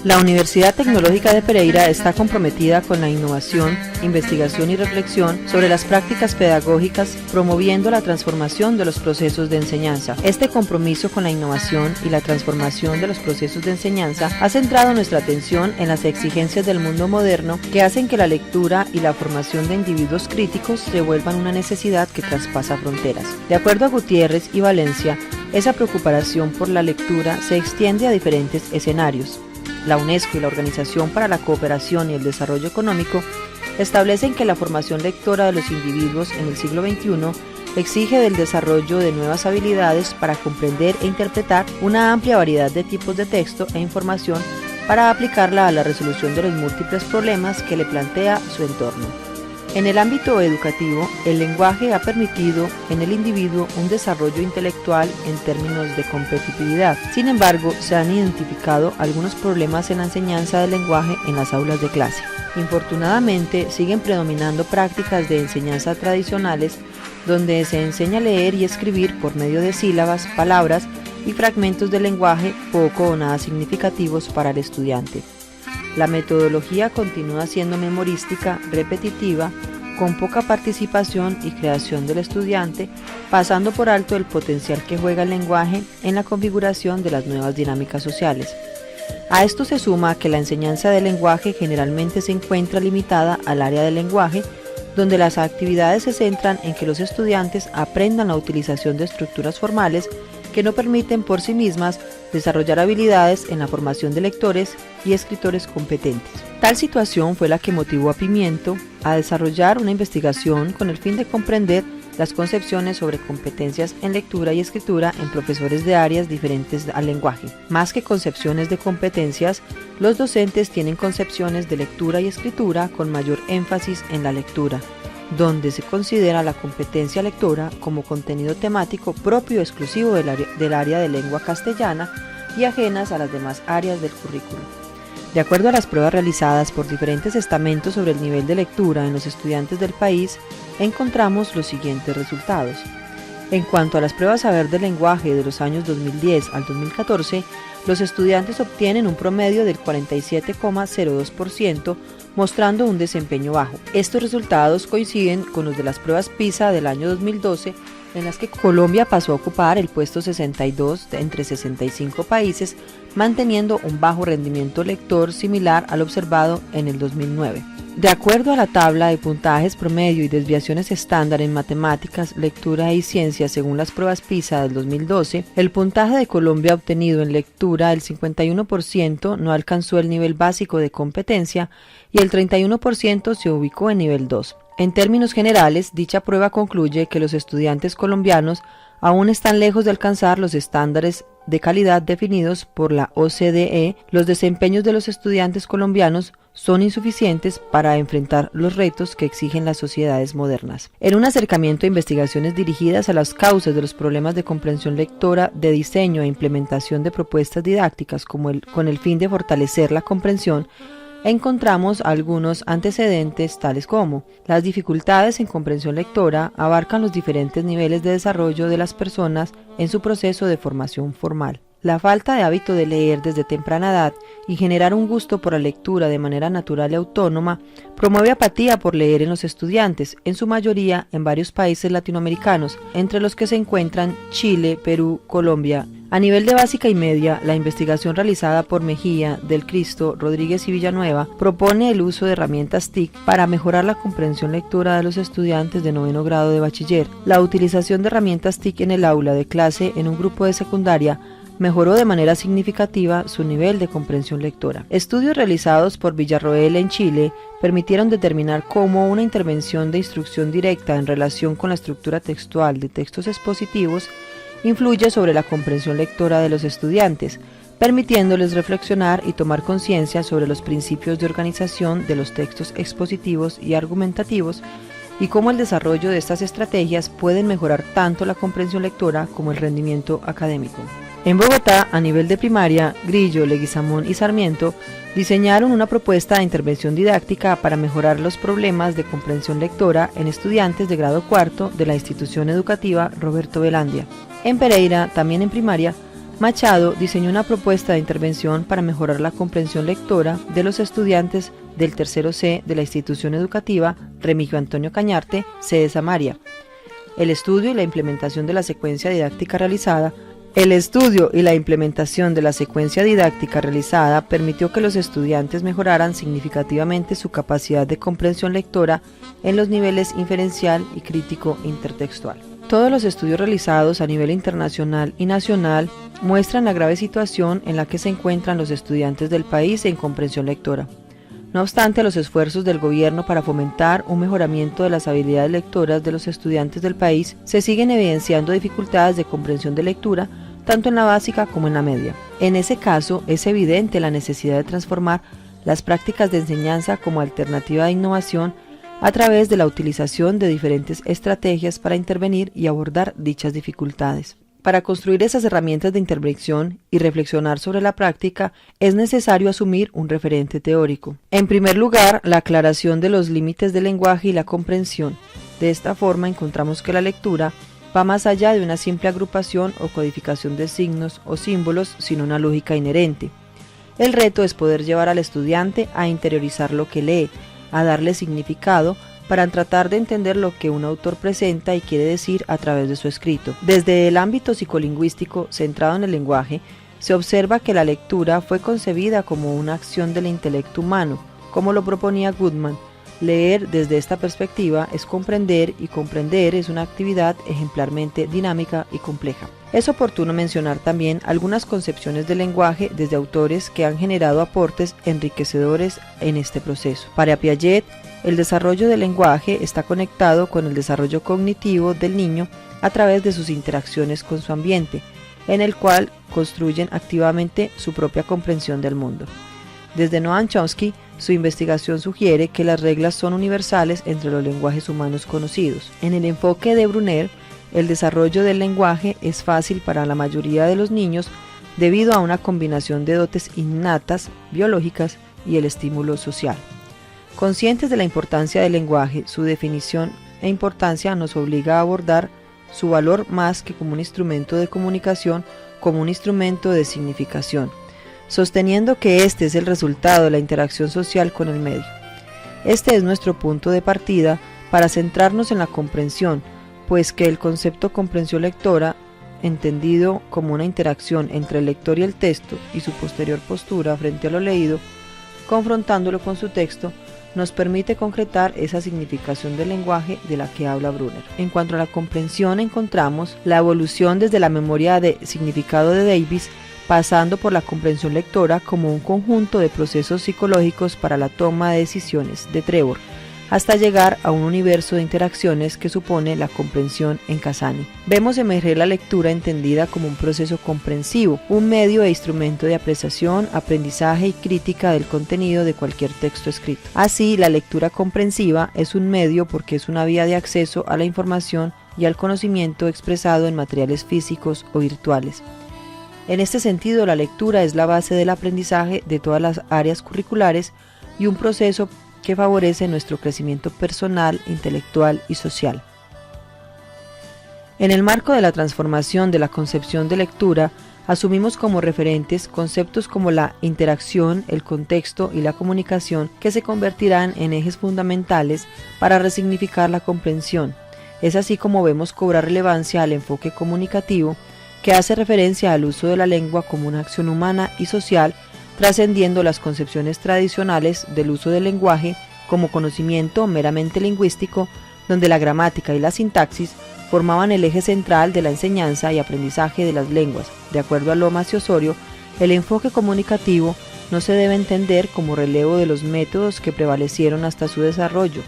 La Universidad Tecnológica de Pereira está comprometida con la innovación, investigación y reflexión sobre las prácticas pedagógicas, promoviendo la transformación de los procesos de enseñanza. Este compromiso con la innovación y la transformación de los procesos de enseñanza ha centrado nuestra atención en las exigencias del mundo moderno que hacen que la lectura y la formación de individuos críticos se vuelvan una necesidad que traspasa fronteras. De acuerdo a Gutiérrez y Valencia, esa preocupación por la lectura se extiende a diferentes escenarios. La UNESCO y la Organización para la Cooperación y el Desarrollo Económico establecen que la formación lectora de los individuos en el siglo XXI exige del desarrollo de nuevas habilidades para comprender e interpretar una amplia variedad de tipos de texto e información para aplicarla a la resolución de los múltiples problemas que le plantea su entorno. En el ámbito educativo, el lenguaje ha permitido en el individuo un desarrollo intelectual en términos de competitividad. Sin embargo, se han identificado algunos problemas en la enseñanza del lenguaje en las aulas de clase. Infortunadamente, siguen predominando prácticas de enseñanza tradicionales donde se enseña a leer y escribir por medio de sílabas, palabras y fragmentos del lenguaje poco o nada significativos para el estudiante. La metodología continúa siendo memorística, repetitiva, con poca participación y creación del estudiante, pasando por alto el potencial que juega el lenguaje en la configuración de las nuevas dinámicas sociales. A esto se suma que la enseñanza del lenguaje generalmente se encuentra limitada al área del lenguaje, donde las actividades se centran en que los estudiantes aprendan la utilización de estructuras formales que no permiten por sí mismas desarrollar habilidades en la formación de lectores y escritores competentes. Tal situación fue la que motivó a Pimiento a desarrollar una investigación con el fin de comprender las concepciones sobre competencias en lectura y escritura en profesores de áreas diferentes al lenguaje. Más que concepciones de competencias, los docentes tienen concepciones de lectura y escritura con mayor énfasis en la lectura, donde se considera la competencia lectora como contenido temático propio exclusivo del área de lengua castellana y ajenas a las demás áreas del currículo. De acuerdo a las pruebas realizadas por diferentes estamentos sobre el nivel de lectura en los estudiantes del país, encontramos los siguientes resultados. En cuanto a las pruebas saber del lenguaje de los años 2010 al 2014, los estudiantes obtienen un promedio del 47,02%, mostrando un desempeño bajo. Estos resultados coinciden con los de las pruebas PISA del año 2012, en las que Colombia pasó a ocupar el puesto 62 entre 65 países, manteniendo un bajo rendimiento lector similar al observado en el 2009. De acuerdo a la tabla de puntajes promedio y desviaciones estándar en matemáticas, lectura y ciencias según las pruebas PISA del 2012, el puntaje de Colombia obtenido en lectura, el 51%, no alcanzó el nivel básico de competencia y el 31% se ubicó en nivel 2. En términos generales, dicha prueba concluye que los estudiantes colombianos aún están lejos de alcanzar los estándares de calidad definidos por la OCDE. Los desempeños de los estudiantes colombianos son insuficientes para enfrentar los retos que exigen las sociedades modernas. En un acercamiento a investigaciones dirigidas a las causas de los problemas de comprensión lectora, de diseño e implementación de propuestas didácticas con el fin de fortalecer la comprensión, encontramos algunos antecedentes tales como: las dificultades en comprensión lectora abarcan los diferentes niveles de desarrollo de las personas en su proceso de formación formal. La falta de hábito de leer desde temprana edad y generar un gusto por la lectura de manera natural y autónoma promueve apatía por leer en los estudiantes, en su mayoría en varios países latinoamericanos, entre los que se encuentran Chile, Perú, Colombia. A nivel de básica y media, la investigación realizada por Mejía, Del Cristo, Rodríguez y Villanueva propone el uso de herramientas TIC para mejorar la comprensión lectora de los estudiantes de 9º grado de bachiller. La utilización de herramientas TIC en el aula de clase en un grupo de secundaria mejoró de manera significativa su nivel de comprensión lectora. Estudios realizados por Villarroel en Chile permitieron determinar cómo una intervención de instrucción directa en relación con la estructura textual de textos expositivos influye sobre la comprensión lectora de los estudiantes, permitiéndoles reflexionar y tomar conciencia sobre los principios de organización de los textos expositivos y argumentativos y cómo el desarrollo de estas estrategias pueden mejorar tanto la comprensión lectora como el rendimiento académico. En Bogotá, a nivel de primaria, Grillo, Leguizamón y Sarmiento diseñaron una propuesta de intervención didáctica para mejorar los problemas de comprensión lectora en estudiantes de grado cuarto de la institución educativa Roberto Velandia. En Pereira, también en primaria, Machado diseñó una propuesta de intervención para mejorar la comprensión lectora de los estudiantes del tercero C de la institución educativa Remigio Antonio Cañarte, sede Samaria. El estudio y la implementación de la secuencia didáctica realizada permitió que los estudiantes mejoraran significativamente su capacidad de comprensión lectora en los niveles inferencial y crítico intertextual. Todos los estudios realizados a nivel internacional y nacional muestran la grave situación en la que se encuentran los estudiantes del país en comprensión lectora. No obstante, los esfuerzos del gobierno para fomentar un mejoramiento de las habilidades lectoras de los estudiantes del país, se siguen evidenciando dificultades de comprensión de lectura, tanto en la básica como en la media. En ese caso, es evidente la necesidad de transformar las prácticas de enseñanza como alternativa de innovación a través de la utilización de diferentes estrategias para intervenir y abordar dichas dificultades. Para construir esas herramientas de intervención y reflexionar sobre la práctica, es necesario asumir un referente teórico. En primer lugar, la aclaración de los límites del lenguaje y la comprensión. De esta forma, encontramos que la lectura va más allá de una simple agrupación o codificación de signos o símbolos, sino una lógica inherente. El reto es poder llevar al estudiante a interiorizar lo que lee, a darle significado, para tratar de entender lo que un autor presenta y quiere decir a través de su escrito. Desde el ámbito psicolingüístico centrado en el lenguaje, se observa que la lectura fue concebida como una acción del intelecto humano, como lo proponía Goodman. Leer desde esta perspectiva es comprender, y comprender es una actividad ejemplarmente dinámica y compleja. Es oportuno mencionar también algunas concepciones del lenguaje desde autores que han generado aportes enriquecedores en este proceso. Para Piaget, el desarrollo del lenguaje está conectado con el desarrollo cognitivo del niño a través de sus interacciones con su ambiente, en el cual construyen activamente su propia comprensión del mundo. Desde Noam Chomsky, su investigación sugiere que las reglas son universales entre los lenguajes humanos conocidos. En el enfoque de Brunner, el desarrollo del lenguaje es fácil para la mayoría de los niños debido a una combinación de dotes innatas, biológicas y el estímulo social. Conscientes de la importancia del lenguaje, su definición e importancia nos obliga a abordar su valor más que como un instrumento de comunicación, como un instrumento de significación, sosteniendo que este es el resultado de la interacción social con el medio. Este es nuestro punto de partida para centrarnos en la comprensión, pues que el concepto comprensión lectora, entendido como una interacción entre el lector y el texto y su posterior postura frente a lo leído, confrontándolo con su texto, nos permite concretar esa significación del lenguaje de la que habla Brunner. En cuanto a la comprensión, encontramos la evolución desde la memoria de significado de Davis, pasando por la comprensión lectora como un conjunto de procesos psicológicos para la toma de decisiones de Trevor, hasta llegar a un universo de interacciones que supone la comprensión en Casani. Vemos emerger la lectura entendida como un proceso comprensivo, un medio e instrumento de apreciación, aprendizaje y crítica del contenido de cualquier texto escrito. Así, la lectura comprensiva es un medio porque es una vía de acceso a la información y al conocimiento expresado en materiales físicos o virtuales. En este sentido, la lectura es la base del aprendizaje de todas las áreas curriculares y un proceso que favorece nuestro crecimiento personal, intelectual y social. En el marco de la transformación de la concepción de lectura, asumimos como referentes conceptos como la interacción, el contexto y la comunicación, que se convertirán en ejes fundamentales para resignificar la comprensión. Es así como vemos cobrar relevancia al enfoque comunicativo, que hace referencia al uso de la lengua como una acción humana y social, trascendiendo las concepciones tradicionales del uso del lenguaje como conocimiento meramente lingüístico, donde la gramática y la sintaxis formaban el eje central de la enseñanza y aprendizaje de las lenguas. De acuerdo a Lomas y Osorio, el enfoque comunicativo no se debe entender como relevo de los métodos que prevalecieron hasta su desarrollo.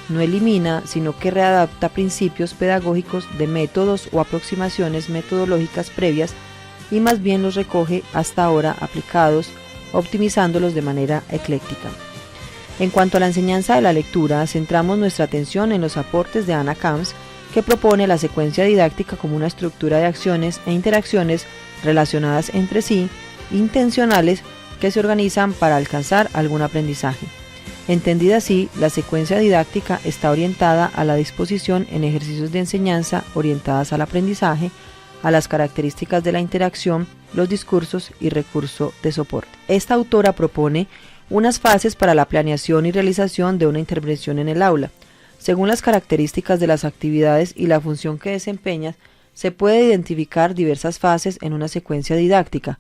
No elimina, sino que readapta principios pedagógicos de métodos o aproximaciones metodológicas previas y más bien los recoge hasta ahora aplicados, optimizándolos de manera ecléctica. En cuanto a la enseñanza de la lectura, centramos nuestra atención en los aportes de Anna Camps, que propone la secuencia didáctica como una estructura de acciones e interacciones relacionadas entre sí, intencionales, que se organizan para alcanzar algún aprendizaje. Entendida así, la secuencia didáctica está orientada a la disposición en ejercicios de enseñanza orientadas al aprendizaje, a las características de la interacción, los discursos y recurso de soporte. Esta autora propone unas fases para la planeación y realización de una intervención en el aula. Según las características de las actividades y la función que desempeñan, se puede identificar diversas fases en una secuencia didáctica: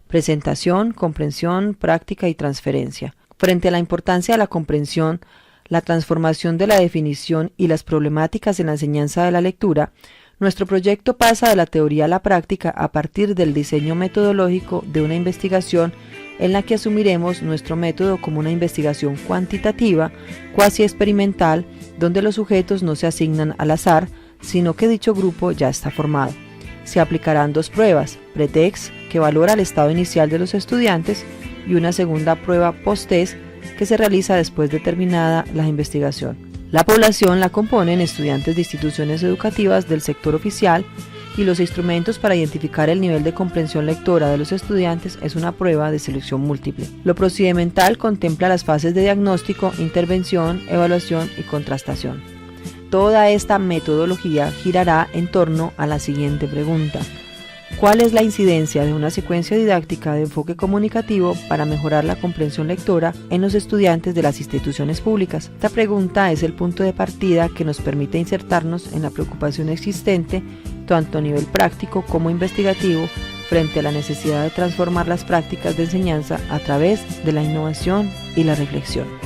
presentación, comprensión, práctica y transferencia. Frente a la importancia de la comprensión, la transformación de la definición y las problemáticas en la enseñanza de la lectura, nuestro proyecto pasa de la teoría a la práctica a partir del diseño metodológico de una investigación en la que asumiremos nuestro método como una investigación cuantitativa, cuasi experimental, donde los sujetos no se asignan al azar, sino que dicho grupo ya está formado. Se aplicarán dos pruebas: pre-test, que valora el estado inicial de los estudiantes, y una segunda prueba post-test, que se realiza después de terminada la investigación. La población la componen estudiantes de instituciones educativas del sector oficial, y los instrumentos para identificar el nivel de comprensión lectora de los estudiantes es una prueba de selección múltiple. Lo procedimental contempla las fases de diagnóstico, intervención, evaluación y contrastación. Toda esta metodología girará en torno a la siguiente pregunta: ¿cuál es la incidencia de una secuencia didáctica de enfoque comunicativo para mejorar la comprensión lectora en los estudiantes de las instituciones públicas? Esta pregunta es el punto de partida que nos permite insertarnos en la preocupación existente, tanto a nivel práctico como investigativo, frente a la necesidad de transformar las prácticas de enseñanza a través de la innovación y la reflexión.